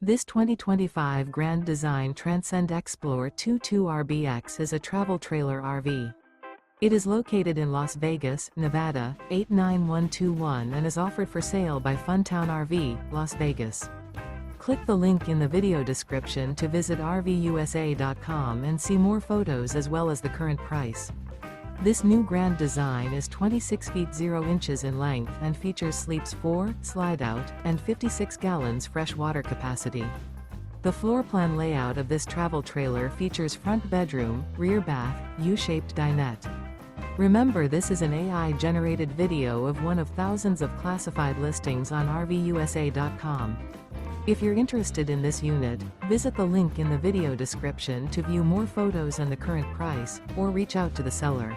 This 2025 Grand Design Transcend Xplor 22RBX is a travel trailer RV. It is located in Las Vegas, Nevada, 89121 and is offered for sale by Funtown RV, Las Vegas. Click the link in the video description to visit RVUSA.com and see more photos as well as the current price. This new Grand Design is 26 feet 0 inches in length and features sleeps 4, slide-out, and 56 gallons fresh water capacity. The floor plan layout of this travel trailer features front bedroom, rear bath, U-shaped dinette. Remember, this is an AI-generated video of one of thousands of classified listings on RVUSA.com. If you're interested in this unit, visit the link in the video description to view more photos and the current price, or reach out to the seller.